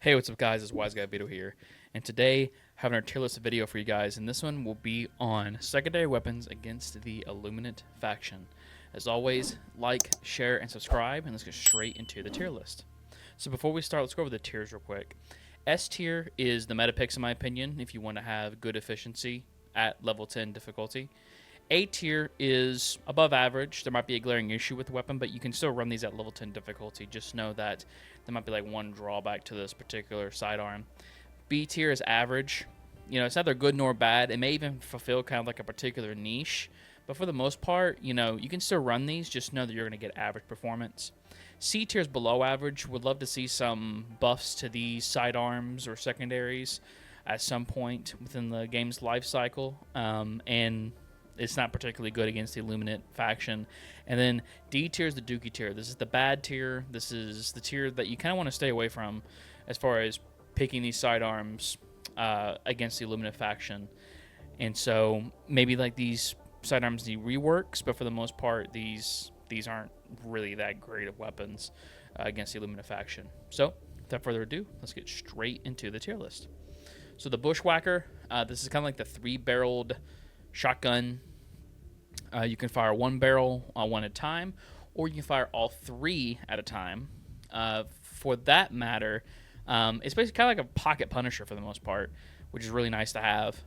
Hey, what's up guys, it's WiseGuyVito here, and today having our tier list video for you guys, and this one will be on secondary weapons against the Illuminate faction. As always, like, share, and subscribe, and let's get straight into the tier list. So before we start, let's go over the tiers real quick. S tier is the meta picks in my opinion, if you want to have good efficiency at level 10 difficulty. A tier is above average. There might be a glaring issue with the weapon, but you can still run these at level 10 difficulty. Just know that there might be like one drawback to this particular sidearm. B tier is average. You know, it's neither good nor bad. It may even fulfill kind of like a particular niche, but for the most part, you know, you can still run these. Just know that you're going to get average performance. C tier is below average. Would love to see some buffs to these sidearms or secondaries at some point within the game's life cycle. And it's not particularly good against the Illuminate faction. And then D tier is the Dookie tier. This is the bad tier. This is the tier that you kind of want to stay away from as far as picking these sidearms against the Illuminate faction. And so maybe like these sidearms need reworks, but for the most part, these aren't really that great of weapons against the Illuminate faction. So without further ado, let's get straight into the tier list. So the Bushwacker, this is kind of like the 3-barreled shotgun. You can fire one barrel one at a time, or you can fire all 3 at a time. For that matter, it's basically kind of like a pocket punisher for the most part, which is really nice to have.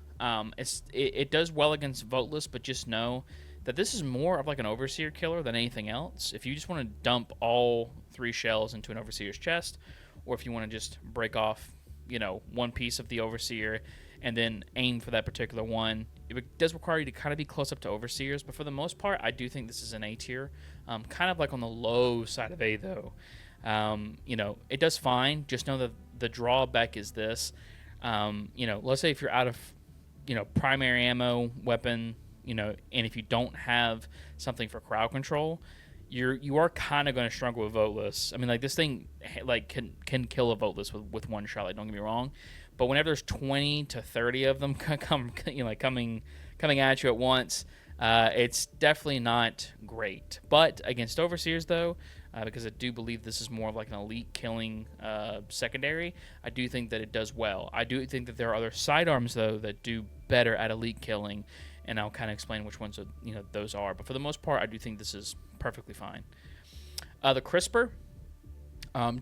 It does well against voteless, but just know that this is more of like an overseer killer than anything else. If you just want to dump all 3 shells into an overseer's chest, or if you want to just break off, you know, one piece of the overseer and then aim for that particular one, it does require you to kind of be close up to overseers, but for the most part, I do think this is an A tier. Kind of like on the low side of A, though. You know, it does fine. Just know that the drawback is this. You know, let's say if you're out of, you know, primary ammo, weapon, you know, and if you don't have something for crowd control, you are kind of going to struggle with voteless. I mean, like, this thing like can kill a voteless with one shot. Like, don't get me wrong. But whenever there's 20 to 30 of them coming at you at once, it's definitely not great. But against overseers, though, because I do believe this is more of like an elite killing secondary, I do think that it does well. I do think that there are other sidearms, though, that do better at elite killing, and I'll kind of explain which ones those are. But for the most part, I do think this is perfectly fine. The Crisper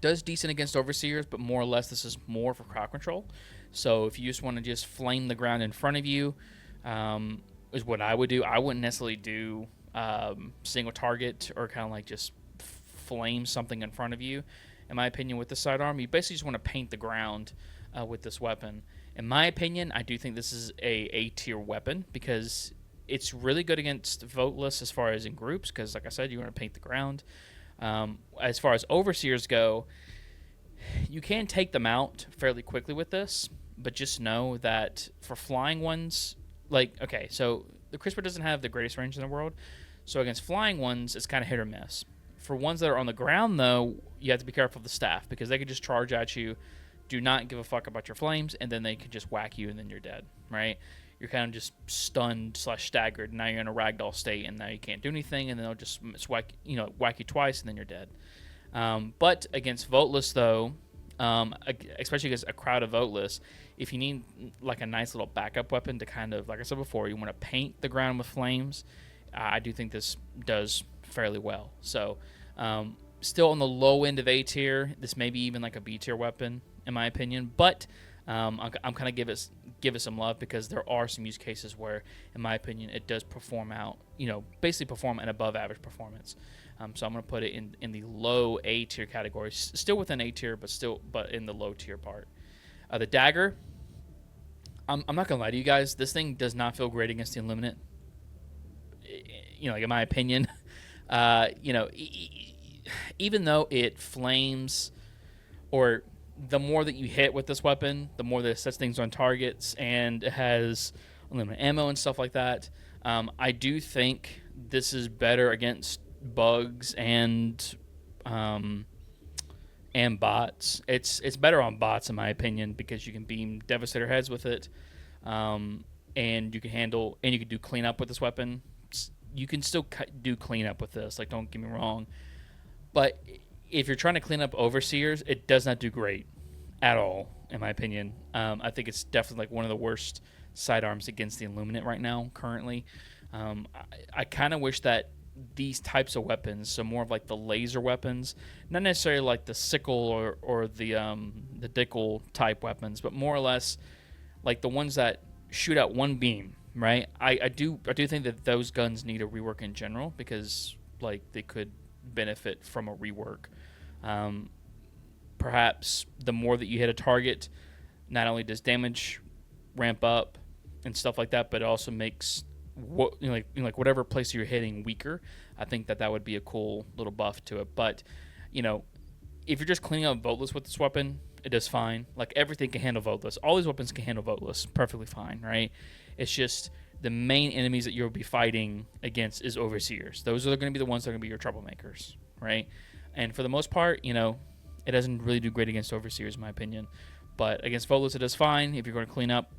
does decent against overseers, but more or less this is more for crowd control. So if you just want to just flame the ground in front of you, is what I would do. I wouldn't necessarily do single target or kind of like just flame something in front of you. In my opinion, with the sidearm, you basically just want to paint the ground with this weapon. In my opinion, I do think this is a tier weapon because it's really good against voteless as far as in groups, because like I said, you want to paint the ground. As far as overseers go, you can take them out fairly quickly with this, but just know that for flying ones, like, okay, so the Crisper doesn't have the greatest range in the world, so against flying ones, it's kind of hit or miss. For ones that are on the ground, though, you have to be careful of the staff, because they could just charge at you, do not give a fuck about your flames, and then they could just whack you, and then you're dead, right? You're kind of just stunned / staggered. Now you're in a ragdoll state, and now you can't do anything, and then they'll just whack you twice, and then you're dead. But against voteless, though, especially against a crowd of voteless, if you need like a nice little backup weapon to kind of, like I said before, you want to paint the ground with flames, I do think this does fairly well. So still on the low end of A tier. This may be even like a B tier weapon, in my opinion, but I'm kind of give it some love, because there are some use cases where, in my opinion, it does perform out, basically perform an above average performance. So I'm going to put it in the low A tier category, still within A tier, but in the low tier part. The Dagger, I'm not going to lie to you guys, this thing does not feel great against the Illuminate. Like in my opinion, even though it flames, or the more that you hit with this weapon, the more that it sets things on targets, and it has unlimited ammo and stuff like that. I do think this is better against bugs and bots. It's better on bots, in my opinion, because you can beam Devastator heads with it, and you can do cleanup with this weapon. You can still do cleanup with this. Like, don't get me wrong, but if you're trying to clean up overseers, it does not do great. at all, in my opinion. I think it's definitely like one of the worst sidearms against the Illuminate right now, currently. I kind of wish that these types of weapons, so more of like the laser weapons, not necessarily like the sickle or the dickle type weapons, but more or less like the ones that shoot out one beam, right? I do think that those guns need a rework in general, because like they could benefit from a rework. Perhaps the more that you hit a target, not only does damage ramp up and stuff like that, but it also makes like whatever place you're hitting weaker. I think that would be a cool little buff to it. But if you're just cleaning up voteless with this weapon, it does fine. Like everything can handle voteless. All these weapons can handle voteless perfectly fine, right? It's just the main enemies that you'll be fighting against is overseers. Those are going to be the ones that are going to be your troublemakers, right? And for the most part, it doesn't really do great against overseers, in my opinion. But against voteless, it does fine. If you're going to clean up,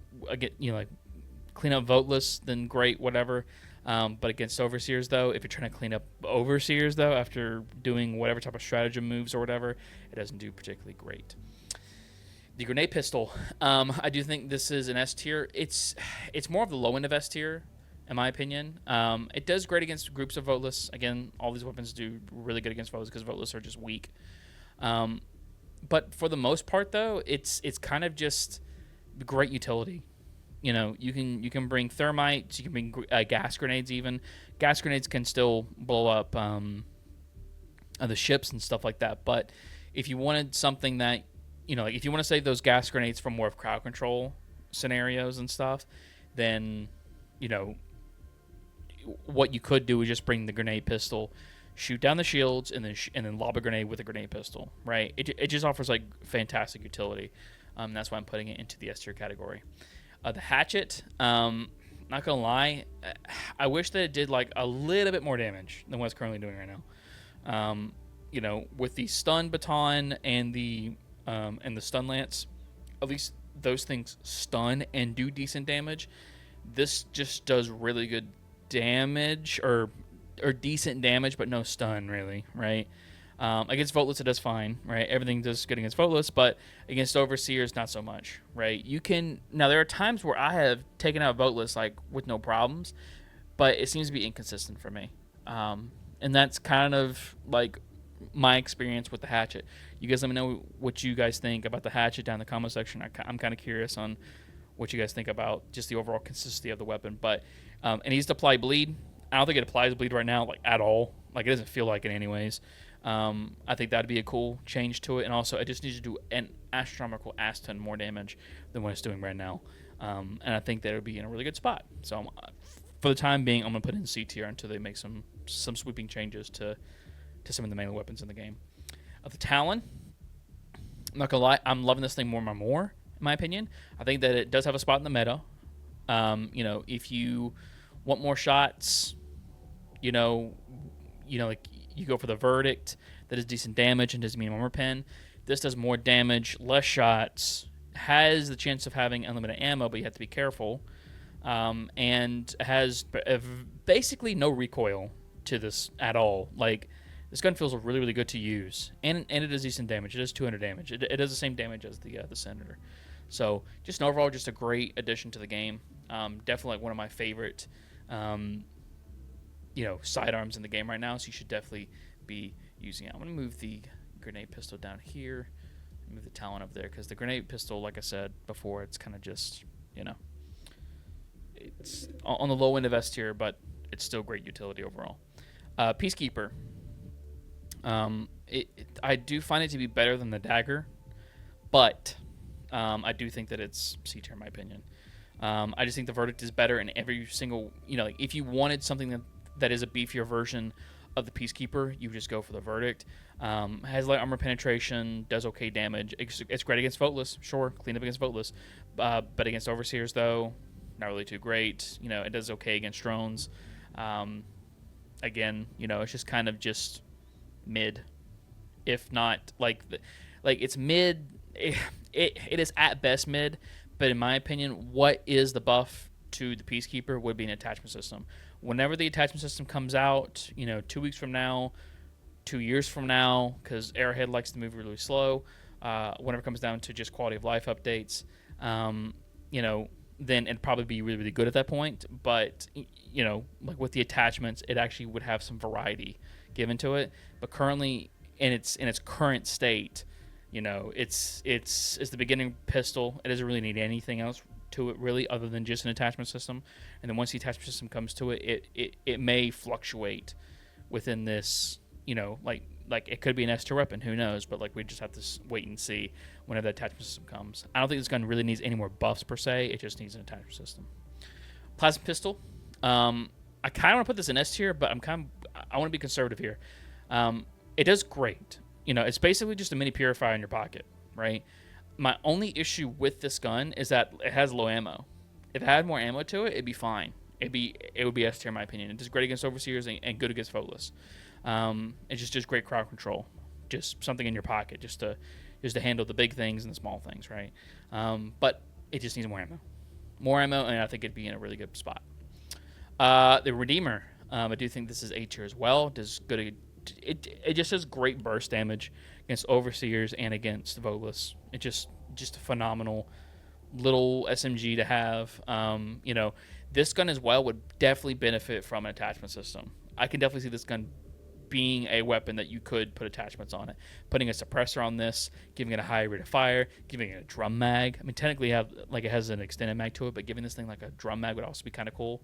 clean up voteless, then great, whatever. But against overseers, though, if you're trying to clean up overseers, though, after doing whatever type of stratagem moves or whatever, it doesn't do particularly great. The grenade pistol, I do think this is an S tier. It's more of the low end of S tier, in my opinion. It does great against groups of voteless. Again, all these weapons do really good against voteless because voteless are just weak. But for the most part, though, it's kind of just great utility. You can bring thermites, you can bring gas grenades. Even gas grenades can still blow up the ships and stuff like that. But if you wanted something that like if you want to save those gas grenades for more of crowd control scenarios and stuff, then what you could do is just bring the grenade pistol, shoot down the shields, and then lob a grenade with a grenade pistol, right? It just offers like fantastic utility. That's why I'm putting it into the S tier category. The Hatchet, not gonna lie, I wish that it did like a little bit more damage than what it's currently doing right now. With the stun baton and the stun lance, at least those things stun and do decent damage. This just does really good damage or decent damage, but no stun really, right? Against voteless, it does fine, right? Everything does good against voteless, but against overseers, not so much, right? Now there are times where I have taken out voteless like with no problems, but it seems to be inconsistent for me, and that's kind of like my experience with the Hatchet. You guys let me know what you guys think about the Hatchet down in the comment section. I'm kind of curious on what you guys think about just the overall consistency of the weapon. But it needs to apply bleed. I don't think it applies bleed right now, like at all. Like it doesn't feel like it anyways. I think that'd be a cool change to it. And also, it just needs to do an astronomical ass ton more damage than what it's doing right now. And I think that it would be in a really good spot. So for the time being, I'm going to put it in C tier until they make some sweeping changes to some of the melee weapons in the game. Of the Talon, I'm not going to lie, I'm loving this thing more and more, in my opinion. I think that it does have a spot in the meta. If you want more shots, like you go for the Verdict that is decent damage and does medium armor pen. This does more damage, less shots, has the chance of having unlimited ammo, but you have to be careful, and has basically no recoil to this at all. Like, this gun feels really, really good to use, and it does decent damage. It does 200 damage. It does the same damage as the Senator. So just overall, just a great addition to the game. Definitely like one of my favorite sidearms in the game right now, so you should definitely be using it. I'm going to move the grenade pistol down here, move the Talon up there, because the grenade pistol, like I said before, it's kind of just, it's on the low end of S tier, but it's still great utility overall. Peacekeeper. I do find it to be better than the Dagger, but I do think that it's C tier in my opinion. I just think the Verdict is better in every single, like if you wanted something that is a beefier version of the Peacekeeper, you just go for the Verdict. Has light armor penetration, does okay damage. It's great against voteless, sure, clean up against voteless, but against overseers though, not really too great. It does okay against drones. Again, it's just kind of just mid, if not like it's mid. It is at best mid, but in my opinion, what is the buff to the Peacekeeper would be an attachment system. Whenever the attachment system comes out, 2 weeks from now, 2 years from now, because Arrowhead likes to move really slow, whenever it comes down to just quality of life updates, you know, then it'd probably be really, really good at that point. But, you know, like with the attachments, it actually would have some variety given to it. But currently, in its current state, you know, it's the beginning pistol. It doesn't really need anything else to it really, other than just an attachment system. And then once the attachment system comes to it, it may fluctuate within this, you know, like it could be an S tier weapon, who knows? But like we just have to wait and see whenever the attachment system comes. I don't think this gun really needs any more buffs per se. It just needs an attachment system. Plasma pistol. I kind of want to put this in S tier, but I want to be conservative here. It does great. You know, it's basically just a mini purifier in your pocket, right? My only issue with this gun is that it has low ammo. If it had more ammo to it, it'd be fine. It would be S tier in my opinion. It does great against overseers and good against voteless. It's just great crowd control. Just something in your pocket just to handle the big things and the small things, right? But it just needs more ammo. More ammo, and I think it'd be in a really good spot. The Redeemer, I do think this is A tier as well. Does good. It just does great burst damage against overseers and against voteless. It just a phenomenal little SMG to have. You know, this gun as well would definitely benefit from an attachment system. I can definitely see this gun being a weapon that you could put attachments on it. Putting a suppressor on this, giving it a high rate of fire, giving it a drum mag. I mean, technically it has an extended mag to it, but giving this thing like a drum mag would also be kind of cool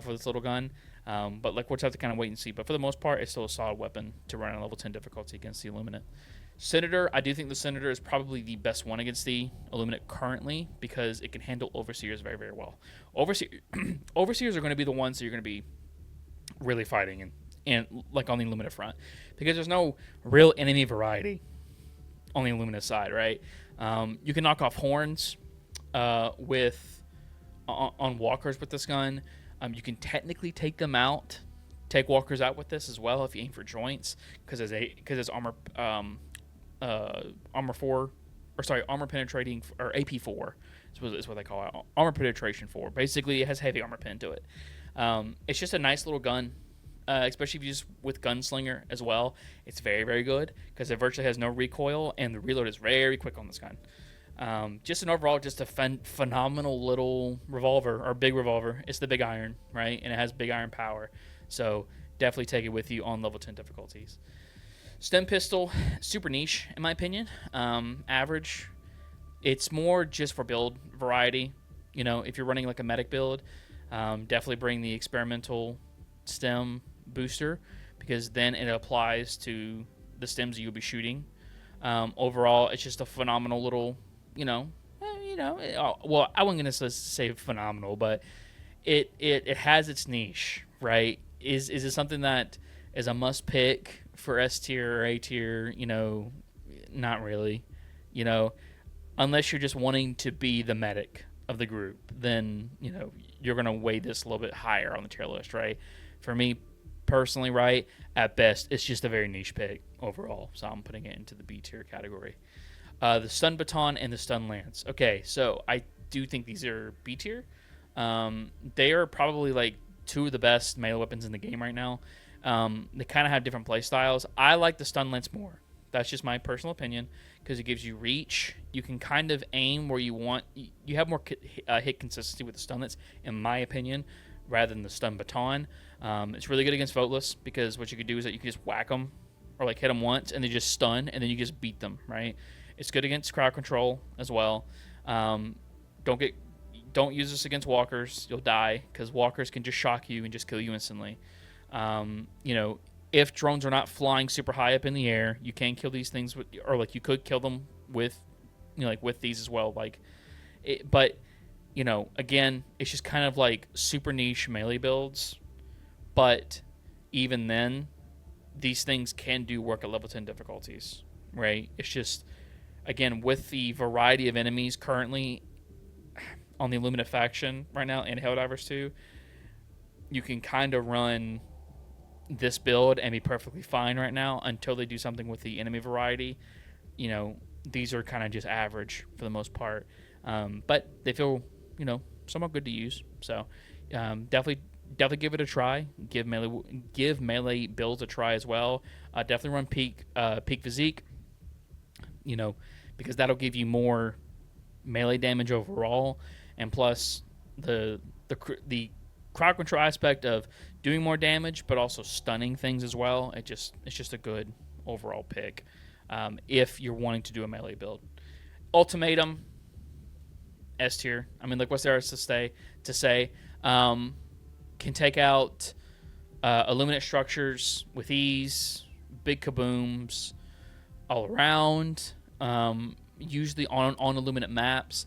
for this little gun. But like we'll just have to kind of wait and see. But for the most part, it's still a solid weapon to run on level 10 difficulty against the Illuminate. Senator, I do think the Senator is probably the best one against the Illuminate currently because it can handle overseers very, very well. Overseers are going to be the ones that you're going to be really fighting and like on the Illuminate front, because there's no real enemy variety on the Illuminate side, right? You can knock off horns on walkers with this gun. You can technically take walkers out with this as well if you aim for joints, because it's armor penetrating, or AP4 is what they call it, armor penetration 4. Basically, it has heavy armor pen to it. It's just a nice little gun. Especially if you use with Gunslinger as well. It's very, very good because it virtually has no recoil and the reload is very quick on this gun. Just an overall, just a phenomenal little revolver, or big revolver. It's the big iron, right? And it has big iron power. So definitely take it with you on level 10 difficulties. Stim Pistol, super niche in my opinion. Average. It's more just for build variety. You know, if you're running like a medic build, definitely bring the experimental stim booster, because then it applies to the stims you'll be shooting. Overall, it's just a phenomenal little, well, I wasn't gonna say phenomenal, but it has its niche, right? Is it something that is a must pick for S tier or A tier? You know, not really. You know, unless you're just wanting to be the medic of the group, then you're gonna weigh this a little bit higher on the tier list, right? For me personally, right, at best, it's just a very niche pick overall. So I'm putting it into the B tier category. The Stun Baton and the Stun Lance. Okay, so I do think these are B tier. They are probably like two of the best melee weapons in the game right now. They kind of have different play styles. I like the Stun Lance more. That's just my personal opinion, because it gives you reach. You can kind of aim where you want. You have more hit consistency with the Stun Lance, in my opinion, rather than the Stun Baton. It's really good against voteless, because what you could do is that you can just whack them or like hit them once and they just stun, and then you just beat them, right? It's good against crowd control as well. Don't use this against walkers. You'll die, because walkers can just shock you and just kill you instantly. If drones are not flying super high up in the air, you can kill these things with, or like you could kill them with, with these as well. But again, it's just kind of like super niche melee builds. But even then, these things can do work at level 10 difficulties, right? It's just, again, with the variety of enemies currently on the Illuminate faction right now and Helldivers 2, you can kind of run this build and be perfectly fine right now until they do something with the enemy variety. These are kind of just average for the most part. But they feel, somewhat good to use. So definitely give it a try. Give melee builds a try as well. Definitely run peak physique. Because because that'll give you more melee damage overall, and plus the crowd control aspect of doing more damage, but also stunning things as well. It's just a good overall pick if you're wanting to do a melee build. Ultimatum, S tier. I mean, like, what's there to say? Can take out Illuminate structures with ease, big kabooms all around. Usually on Illuminate maps,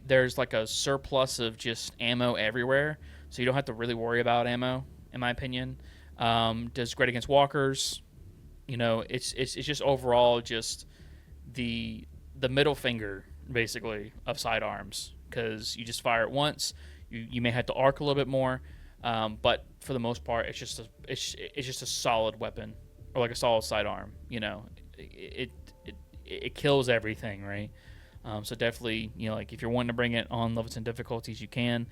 there's like a surplus of just ammo everywhere, so you don't have to really worry about ammo, in my opinion. Does great against walkers. You know, it's just overall just the middle finger, basically, of sidearms, because you just fire it once. You may have to arc a little bit more, but for the most part, it's just a solid weapon, or like a solid sidearm. You know, it kills everything, right? So definitely, you know, like if you're wanting to bring it on level 10 difficulties, you can.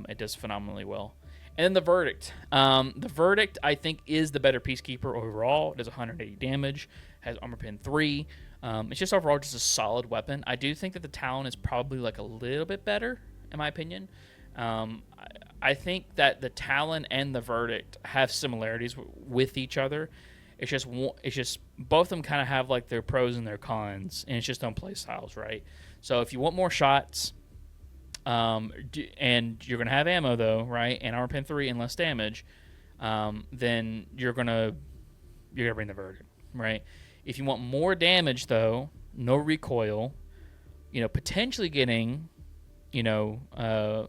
It does phenomenally well. And then the Verdict. The Verdict, I think, is the better Peacekeeper overall. It does 180 damage, has armor pen 3. It's just overall just a solid weapon. I do think that the Talon is probably like a little bit better, in my opinion. I think that the Talon and the Verdict have similarities with each other. It's just both of them kind of have like their pros and their cons, and it's just on play styles, right? So if you want more shots, and you're gonna have ammo though, right, and armor pen 3 and less damage, then you're gonna bring the Verdict, right? If you want more damage though, no recoil, you know, potentially getting, you know,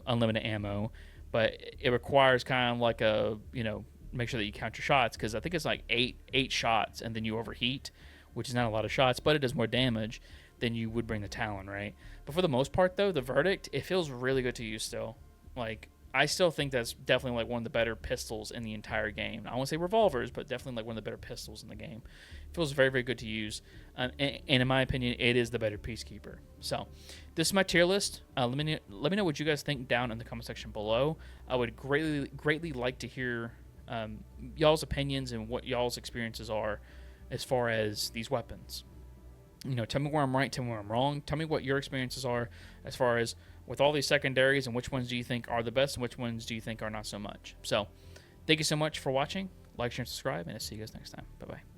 unlimited ammo, but it requires kind of like a, you know, make sure that you count your shots, because I think it's like eight shots, and then you overheat, which is not a lot of shots, but it does more damage than you would bring the Talon, right? But for the most part, though, the Verdict, it feels really good to use still. Like, I still think that's definitely like one of the better pistols in the entire game. I won't say revolvers, but definitely like one of the better pistols in the game. It feels very, very good to use, and in my opinion, it is the better Peacekeeper. So, this is my tier list. Let me know what you guys think down in the comment section below. I would greatly like to hear y'all's opinions and what y'all's experiences are as far as these weapons. You know, tell me where I'm right, tell me where I'm wrong. Tell me what your experiences are as far as with all these secondaries, and which ones do you think are the best and which ones do you think are not so much. So, thank you so much for watching. Like, share, and subscribe, and I'll see you guys next time. Bye-bye.